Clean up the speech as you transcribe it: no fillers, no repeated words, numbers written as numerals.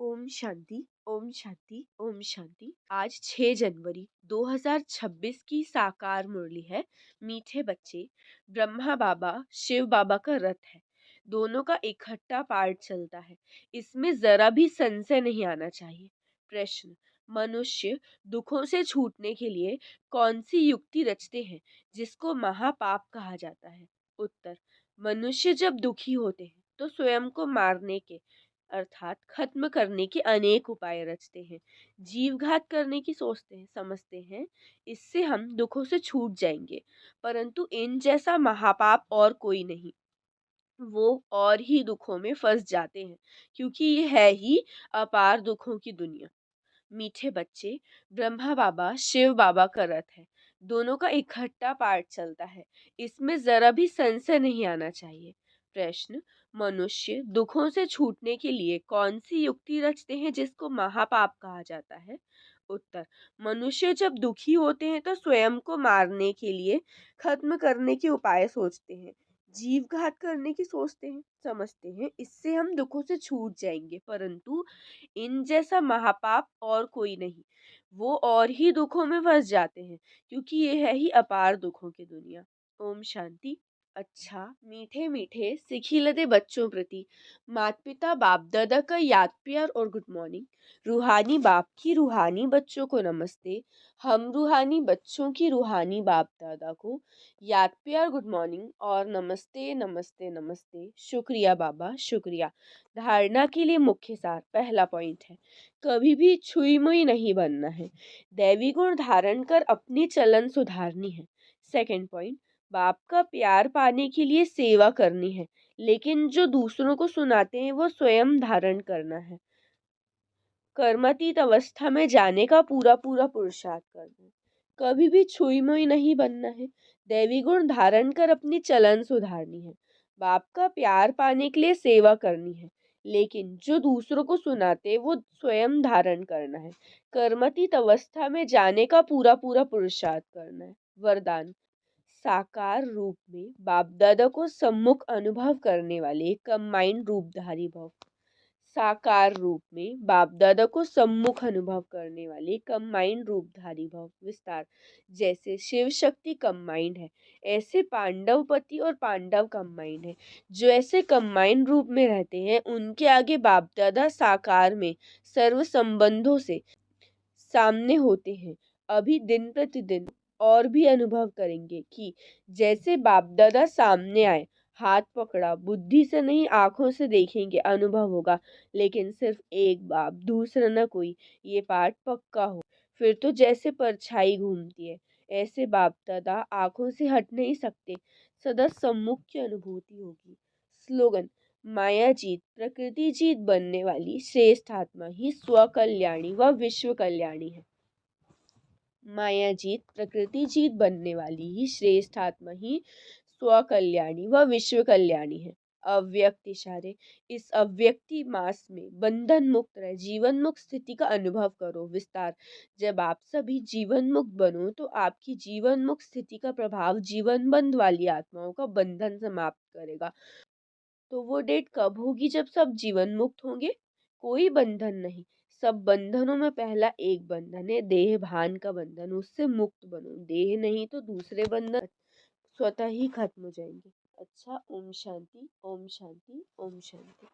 ओम शांति ओम शांति ओम शांति। आज 6 जनवरी 2026 की साकार मुरली है। मीठे बच्चे, ब्रह्मा बाबा शिव बाबा का रथ है। दोनों का इकट्ठा पाठ चलता है। इसमें जरा भी संशय नहीं आना चाहिए। प्रश्न: मनुष्य दुखों से छूटने के लिए कौन सी युक्ति रचते हैं जिसको महापाप कहा जाता है? उत्तर: मनुष्य जब दुखी होते हैं तो स्वयं को मारने के अर्थात खत्म करने के अनेक उपाय रचते हैं। जीवघात करने की सोचते हैं, समझते हैं इससे हम दुखों से छूट जाएंगे, परंतु इन जैसा महापाप और कोई नहीं। वो और ही दुखों में फंस जाते हैं, क्योंकि ये है ही अपार दुखों की दुनिया। मीठे बच्चे, ब्रह्मा बाबा शिव बाबा का रथ है। दोनों का इकट्ठा पाठ चलता है। इसमें जरा भी संशय नहीं आना चाहिए। प्रश्न: मनुष्य दुखों से छूटने के लिए कौन सी युक्ति रचते हैं जिसको महापाप कहा जाता है? उत्तर: मनुष्य जब दुखी होते हैं तो स्वयं को मारने के लिए, खत्म करने के उपाय सोचते हैं, जीवघात करने की सोचते हैं, समझते हैं इससे हम दुखों से छूट जाएंगे, परंतु इन जैसा महापाप और कोई नहीं। वो और ही दुखों में फंस जाते हैं, क्योंकि ये है ही अपार दुखों की दुनिया। ओम शांति। अच्छा, मीठे मीठे सिखिलते बच्चों प्रति माता पिता बाप दादा का याद प्यार और गुड मॉर्निंग। रूहानी बाप की रूहानी बच्चों को नमस्ते। हम रूहानी बच्चों की रूहानी बाप दादा को याद प्यार, गुड मॉर्निंग और नमस्ते नमस्ते नमस्ते। शुक्रिया बाबा, शुक्रिया। धारणा के लिए मुख्य सार। पहला पॉइंट है, कभी भी छुई मुई नहीं बनना है। दैवी गुण धारण कर अपनी चलन सुधारनी है। सेकंड पॉइंट, बाप का प्यार पाने के लिए सेवा करनी है, लेकिन जो दूसरों को सुनाते हैं वो स्वयं धारण करना है। कर्मातीत अवस्था में जाने का पूरा पूरा पुरुषार्थ करना है। कभी भी छुई मुई नहीं बनना है। दैवी गुण धारण कर अपनी चलन सुधारनी है। बाप का प्यार पाने के लिए सेवा करनी है, लेकिन जो दूसरों को सुनाते वो स्वयं धारण करना है। कर्मातीत अवस्था में जाने का पूरा पूरा पुरुषार्थ करना है। वरदान: साकार रूप में बाप दादा को सम्मुख अनुभव करने वाले कंबाइंड रूपधारी भव। साकार रूप में बाप दादा को सम्मुख अनुभव करने वाले कंबाइंड रूपधारी भव। विस्तार: जैसे शिव शक्ति कंबाइंड है, ऐसे पांडवपति और पांडव कंबाइंड है। जो ऐसे कंबाइंड रूप में रहते हैं उनके आगे बाप दादा साकार में सर्व संबंधों से सामने होते हैं। अभी दिन प्रतिदिन और भी अनुभव करेंगे कि जैसे बाप दादा सामने आए, हाथ पकड़ा, बुद्धि से नहीं आंखों से देखेंगे, अनुभव होगा, लेकिन सिर्फ एक बाप, दूसरा न कोई। ये पाठ पक्का हो। फिर तो जैसे परछाई घूमती है, ऐसे बाप दादा आंखों से हट नहीं सकते, सदा सम्मुख की अनुभूति होगी। स्लोगन: माया जीत प्रकृति जीत बनने वाली श्रेष्ठ आत्मा ही स्वकल्याणी व विश्व कल्याणी है। माया जीत प्रकृति जीत बनने वाली ही श्रेष्ठ आत्मा ही स्वकल्याणी व विश्व कल्याणी है। अव्यक्त इशारे: इस अव्यक्ति मास में बंधन मुक्त रह जीवन मुक्त स्थिति का अनुभव करो। विस्तार: जब आप सभी जीवन मुक्त बनो तो आपकी जीवन मुक्त स्थिति का प्रभाव जीवन बंध वाली आत्माओं का बंधन समाप्त करेगा। तो वो डेट कब होगी? जब सब जीवन मुक्त होंगे। कोई बंधन नहीं। सब बंधनों में पहला एक बंधन है देह भान का बंधन, उससे मुक्त बनो। देह नहीं तो दूसरे बंधन स्वतः ही खत्म हो जाएंगे। अच्छा, ओम शांति ओम शांति ओम शांति।